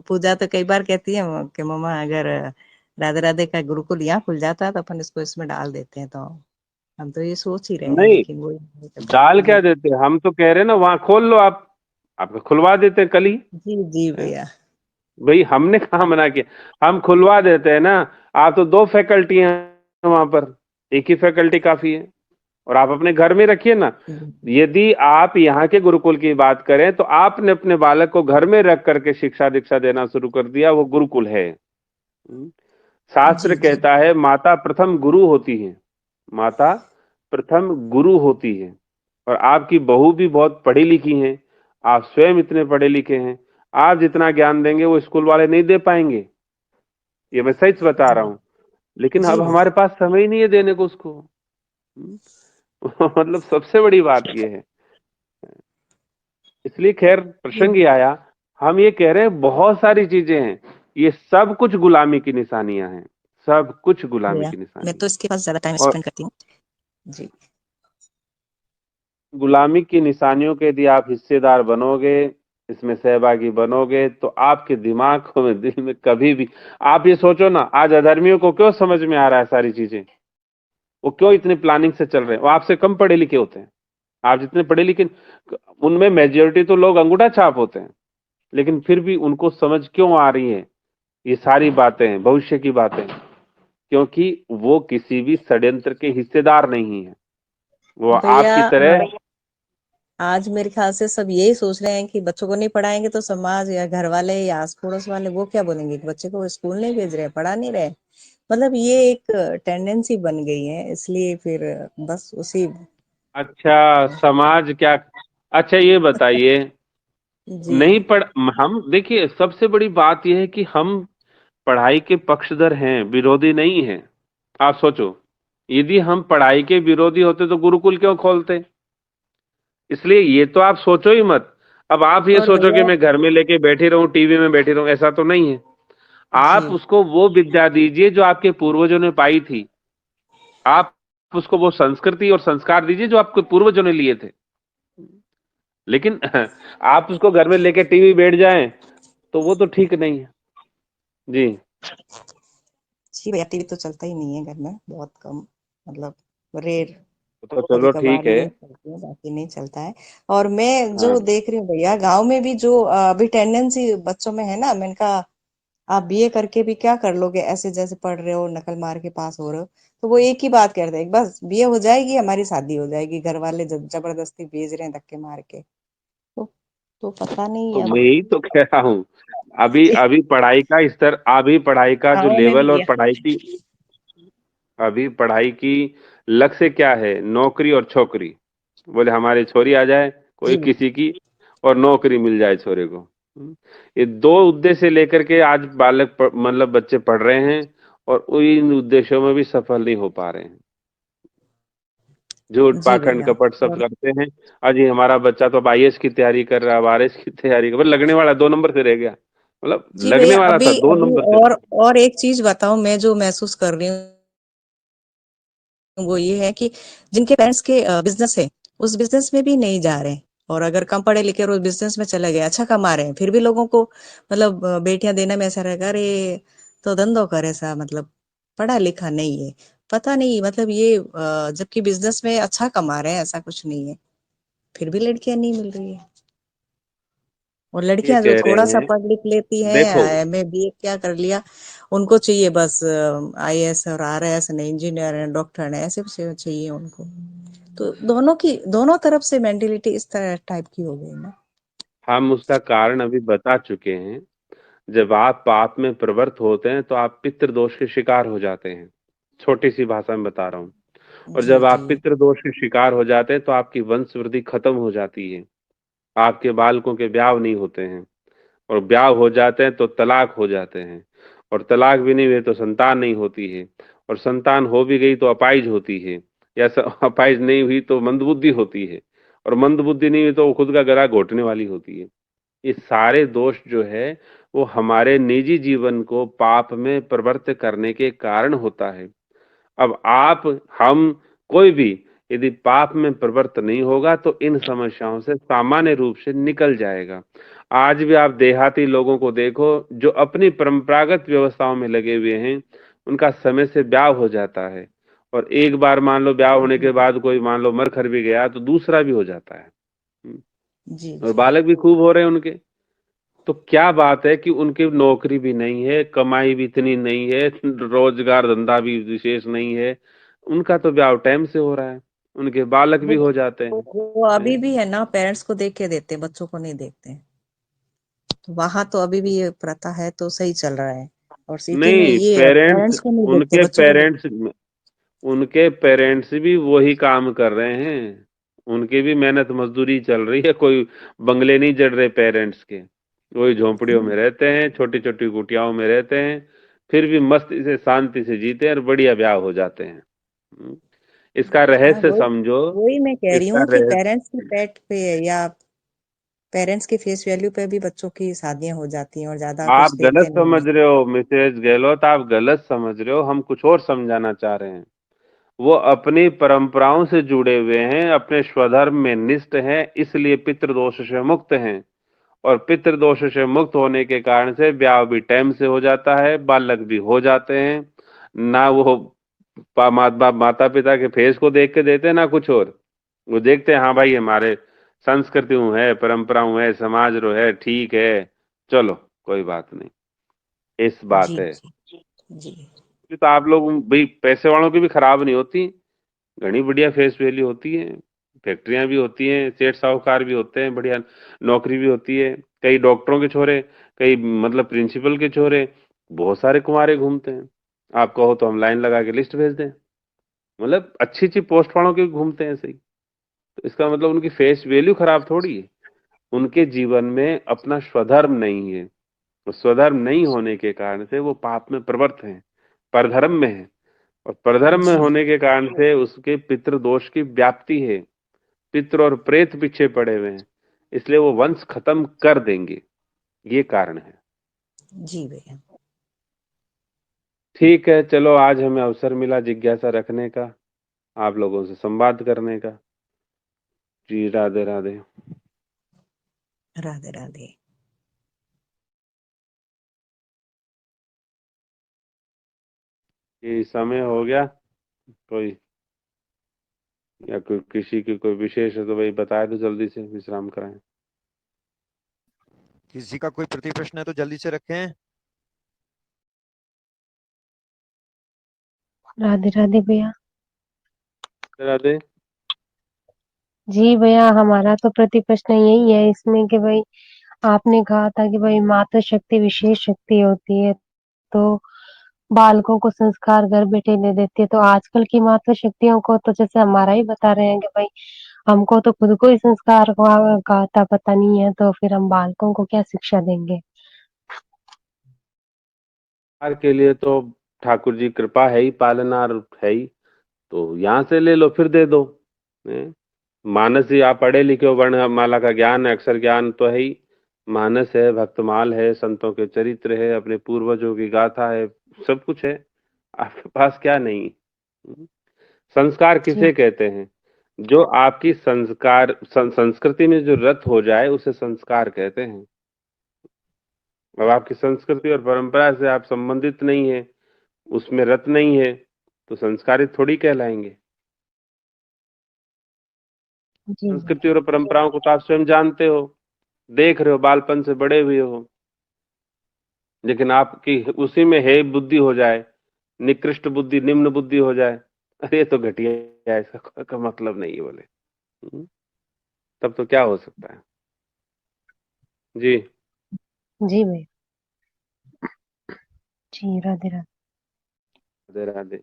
पूजा तो कई बार कहती है कि मम्मा, अगर राधे राधे का गुरुकुल यहाँ खुल जाता है तो अपन इसको इसमें डाल देते हैं, तो हम तो ये सोच ही रहे हैं, नहीं, लेकिन वो नहीं करते। डाल क्या जी देते हैं, हम तो कह रहे हैं ना, वहां खोल लो आप, आपको खुलवा देते हैं कल ही। जी जी भैया। भाई हमने कहाँ मना किया, हम खुलवा देते हैं ना। आप तो 2 फैकल्टी हैं वहां पर, एक ही फैकल्टी काफी है। और आप अपने घर में रखिए ना। यदि आप यहाँ के गुरुकुल की बात करें तो आपने अपने बालक को घर में रख करके शिक्षा दीक्षा देना शुरू कर दिया, वो गुरुकुल है। शास्त्र जी जी कहता है माता प्रथम गुरु होती है, माता प्रथम गुरु होती है। और आपकी बहू भी बहुत पढ़ी लिखी हैं, आप स्वयं इतने पढ़े लिखे हैं, आप जितना ज्ञान देंगे वो स्कूल वाले नहीं दे पाएंगे, ये मैं सच बता रहा हूं। लेकिन जी अब भैया। हमारे पास समय ही नहीं है देने को उसको। हम्म। मतलब सबसे बड़ी बात ये है। इसलिए खैर प्रसंग ही आया, हम ये कह रहे हैं बहुत सारी चीजें हैं, ये सब कुछ गुलामी की निशानियां हैं, सब कुछ गुलामी भैया की मैं निशानी। तो इसके पास ज्यादा टाइम और स्पेंड करती हूँ। जी गुलामी की निशानियों के यदि आप हिस्सेदार बनोगे, इसमें सहभागी बनोगे, तो आपके दिमाग में, दिल में कभी भी, आप ये सोचो ना, आज अधर्मियों को क्यों समझ में आ रहा है सारी चीजें, वो क्यों इतनी प्लानिंग से चल रहे हैं, वो आपसे कम पढ़े लिखे होते हैं। आप जितने पढ़े लिखे, उनमें मेजोरिटी तो लोग अंगूठा छाप होते हैं, लेकिन फिर भी उनको समझ क्यों आ रही है ये सारी बातें हैं, भविष्य की बातें, क्योंकि वो किसी भी षड्यंत्र के हिस्सेदार नहीं है। वो भैया आपकी तरह। आज मेरे ख्याल से सब यही सोच रहे हैं कि बच्चों को नहीं पढ़ाएंगे तो समाज या घर वाले या आस पड़ोस वाले वो क्या बोलेंगे कि बच्चे को स्कूल नहीं भेज रहे, पढ़ा नहीं रहे। मतलब ये एक टेंडेंसी बन गई है, इसलिए फिर बस उसी। अच्छा समाज क्या, अच्छा ये बताइए, जी नहीं पढ़, हम देखिए सबसे बड़ी बात यह है कि हम पढ़ाई के पक्षधर हैं, विरोधी नहीं हैं। आप सोचो, यदि हम पढ़ाई के विरोधी होते तो गुरुकुल क्यों खोलते। इसलिए ये तो आप सोचो ही मत। अब आप ये और सोचो कि भैया। मैं घर में लेके बैठी रहूं, टीवी में बैठी रहूं, ऐसा तो नहीं है। आप जी उसको वो विद्या दीजिए जो आपके पूर्वजों ने पाई थी। आप उसको वो संस्कृति और संस्कार दीजिए जो आपके पूर्वजों ने लिए थे। लेकिन आप उसको घर में लेके टीवी बैठ जाएं तो वो तो ठीक नहीं है। जी। जी भैया टीवी तो चलता ही नहीं है घर में, बहुत कम, मतलब रेर, तो कभी चलो ठीक कभार है। न्यूज चलती है, बाकी नहीं चलता है। और मैं जो हाँ। देख रही हूँ भैया गांव में भी जो अभी टेंडेंसी बच्चों में है ना, मैंने कहा आप बीए करके भी क्या कर लोगे, ऐसे जैसे पढ़ रहे हो नकल मार के पास हो रहे हो। तो वो एक ही बात कहते हैं, बस बीए हो जाएगी हमारी शादी हो जाएगी, घर वाले जबरदस्ती भेज रहे हैं धक्के मार के। तो पता नहीं तो अब। मैं यही तो कह रहा हूँ, अभी अभी पढ़ाई का स्तर, अभी पढ़ाई का जो गाँव में भी लेवल और भैया। पढ़ाई की, अभी पढ़ाई की लक्ष्य क्या है, नौकरी और छोकरी। बोले हमारी छोरी आ जाए कोई जी किसी की, और नौकरी मिल जाए छोरे को। ये दो उद्देश्य लेकर के आज मतलब बच्चे पढ़ रहे हैं, और इन उद्देश्यों में भी सफल नहीं हो पा रहे हैं। झूठ जी पाखंड भैया। कपट सब और करते हैं। अजी हमारा बच्चा तो अब आईएएस की तैयारी कर रहा है, अब आरएस की तैयारी कर, लगने वाला 2 नंबर से रह गया, मतलब जी लगने भैया वाला था अभी दो अभी नंबर से रह गया। और एक चीज बताऊं, मैं जो महसूस कर रही हूँ वो ये है कि जिनके पेरेंट्स के बिजनेस है उस बिजनेस में भी नहीं जा रहे, और अगर कम पढ़े लिखे और उस बिजनेस में चले गए, अच्छा कमा रहे हैं, फिर भी लोगों को मतलब बेटियां देने में ऐसा रहेगा, अरे तो धंधो करे सा, मतलब पढ़ा लिखा नहीं है। पता नहीं मतलब ये जबकि बिजनेस में अच्छा कमा रहे हैं, ऐसा कुछ नहीं है, फिर भी लड़कियां नहीं मिल रही है। और ये लड़कियां जो कह थोड़ा रहे सा हैं, पढ़ लिख लेती हैं, देखो एमए बीए क्या कर लिया, उनको चाहिए बस आईएएस और आरएएस नहीं, इंजीनियर है, डॉक्टर है, ऐसे चाहिए उनको। तो दोनों तरफ से मेंटेलिटी इस तरह टाइप की हो गई ना। हम उसका कारण अभी बता चुके हैं। जब आप पाप में प्रवृत्त होते हैं तो आप पितृदोष के शिकार हो जाते हैं, छोटी सी भाषा में बता रहा हूँ। और जी जब जी आप पितृदोष के शिकार हो जाते हैं तो आपकी वंश वृद्धि खत्म हो जाती है, आपके बालकों के ब्याह नहीं होते हैं, और ब्याह हो जाते हैं तो तलाक हो जाते हैं, और तलाक भी नहीं हुए तो संतान नहीं होती है, और संतान हो भी गई तो अपाइज होती है, या अपाइज नहीं हुई तो मंदबुद्धि होती है, और मंदबुद्धि नहीं हुई तो वो खुद का गला घोटने वाली होती है। ये सारे दोष जो है वो हमारे निजी जीवन को पाप में प्रवृत्त करने के कारण होता है। अब आप, हम, कोई भी यदि पाप में प्रवृत्त नहीं होगा तो इन समस्याओं से सामान्य रूप से निकल जाएगा। आज भी आप देहाती लोगों को देखो जो अपनी परंपरागत व्यवस्थाओं में लगे हुए हैं, उनका समय से ब्याह हो जाता है, और एक बार मान लो ब्याह होने के बाद कोई मान लो मर खर भी गया तो दूसरा भी हो जाता है। जी और जी। बालक भी खूब हो रहे हैं उनके। तो क्या बात है कि उनकी नौकरी भी नहीं है, कमाई भी इतनी नहीं है, रोजगार धंधा भी विशेष नहीं है, उनका तो ब्याह टाइम से हो रहा है, उनके बालक भी वो हो जाते हैं। वो अभी हैं? भी है ना, पेरेंट्स को देख के देते हैं, बच्चों को नहीं देखते हैं। तो वहां तो अभी भी ये प्रथा है, तो सही चल रहा है। और सिटी में नहीं, ये पेरेंट्स पेरेंट्स को नहीं देखते, उनके बच्चों को देखते। पेरेंट्स उनके पेरेंट्स भी वही काम कर रहे हैं, उनकी भी मेहनत मजदूरी चल रही है, कोई बंगले नहीं जड़ रहे पेरेंट्स के, वही झोंपड़ियों में रहते हैं, छोटी छोटी कुटियाओं में रहते हैं, फिर भी मस्ती से शांति से जीते हैं और बढ़िया ब्याह हो जाते हैं। हम्म, इसका हाँ, रहस्य वही समझो। वही मैं कह रही इसका हूँ कि रहस्य, पेरेंट्स की पेट पे या पेरेंट्स की फेस वैल्यू पे भी बच्चों की शादियां हो जाती हैं, और ज्यादा आप कुछ गलत देखते नहीं समझ है। रहे हो मिसेज गहलोत, आप गलत समझ रहे हो, हम कुछ और समझाना चाह रहे हैं। वो अपनी परंपराओं से जुड़े हुए हैं, अपने स्वधर्म में निष्ठ हैं, इसलिए पितृदोष से मुक्त हैं, और पितृदोष से मुक्त होने के कारण से ब्याह भी टाइम से हो जाता है, बालक भी हो जाते हैं। ना वो माता पिता के फेस को देख के देते हैं, ना कुछ और, वो देखते हैं हाँ भाई हमारे संस्कृति है, परंपरा है, समाज रो है, ठीक है, चलो कोई बात नहीं, इस जी बात है। जी जी। तो आप लोग भाई, पैसे वालों की भी खराब नहीं होती, घनी बढ़िया फेस वैल्यू होती है, फैक्ट्रियां भी होती हैं, सेठ साहूकार भी होते हैं, बढ़िया नौकरी भी होती है, कई डॉक्टरों के छोरे, कई मतलब प्रिंसिपल के छोरे, बहुत सारे कुंवारे घूमते हैं। आप कहो तो हम लाइन लगा के लिस्ट भेज दें, मतलब अच्छी अच्छी पोस्ट वालों के भी घूमते हैं ऐसे ही। तो इसका मतलब उनकी फेस वैल्यू खराब थोड़ी है, उनके जीवन में अपना स्वधर्म नहीं है, तो स्वधर्म नहीं होने के कारण से वो पाप में प्रवृत्त हैं, परधर्म में है, और परधर्म में जी होने के कारण से उसके पितृदोष की व्याप्ति है, पितृ और प्रेत पीछे पड़े हुए हैं, इसलिए वो वंश खत्म कर देंगे, ये कारण है। जी भैया। ठीक है, चलो आज हमें अवसर मिला जिज्ञासा रखने का, आप लोगों से संवाद करने का। जी राधे राधे। राधे राधे। ये समय हो गया, कोई या कोई किसी की कोई विशेष है तो भाई बताए तो जल्दी से विश्राम कराएं। किसी का कोई प्रति प्रश्न है तो जल्दी से रखें। राधे राधे भैया। राधे। जी भैया, हमारा तो प्रति प्रश्न यही है इसमें कि भाई आपने कहा था कि भाई मातृ शक्ति विशेष शक्ति होती है, तो बालकों को संस्कार घर बैठे दे देती है। तो आजकल की मातृ शक्तियों को तो जैसे हमारा ही बता रहे हैं कि भाई हमको तो खुद को ही संस्कार का आता पता नहीं है, तो फिर हम बालकों को क्या शिक्षा देंगे। के लिए तो ठाकुर जी कृपा है ही, पालनहार है ही, तो यहाँ से ले लो फिर दे दो। हैं? मानस ही, आप पढ़े लिखे हो, वर्णमाला का ज्ञान है, अक्षर ज्ञान तो है ही, मानस है, भक्तमाल है, संतों के चरित्र है, अपने पूर्वजों की गाथा है, सब कुछ है, आपके पास क्या नहीं। संस्कार जी किसे कहते हैं? जो आपकी संस्कृति में जो रत हो जाए उसे संस्कार कहते हैं। अब आपकी संस्कृति और परंपरा से आप संबंधित नहीं है, उसमें रत नहीं है, तो संस्कारित थोड़ी कहलाएंगे। जी संस्कृति और परंपराओं को तो आप स्वयं जानते हो, देख रहे हो, बालपन से बड़े हुए हो, लेकिन आपकी उसी में है बुद्धि हो जाए, निकृष्ट बुद्धि, निम्न बुद्धि हो जाए, अरे ये तो घटिया है, ऐसा का मतलब नहीं है बोले। तब तो क्या हो सकता है। जी जी भैया। जी राधे राधे। राधे राधे।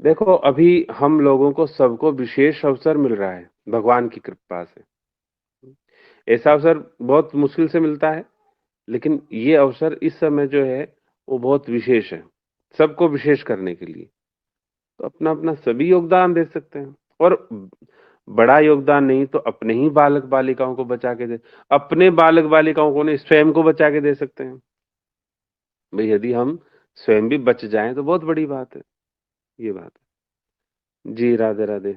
देखो अभी हम लोगों को सबको विशेष अवसर मिल रहा है भगवान की कृपा से। ऐसा अवसर बहुत मुश्किल से मिलता है, लेकिन ये अवसर इस समय जो है वो बहुत विशेष है, सबको विशेष करने के लिए। तो अपना अपना सभी योगदान दे सकते हैं, और बड़ा योगदान नहीं तो अपने ही बालक बालिकाओं को बचा के दे, अपने बालक बालिकाओं को नहीं, स्वयं को बचा के दे सकते हैं। भाई यदि हम स्वयं भी बच जाएं तो बहुत बड़ी बात है, ये बात है। जी राधे राधे।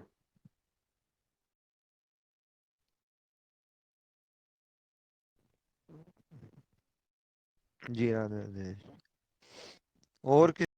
जी राधे राधे। और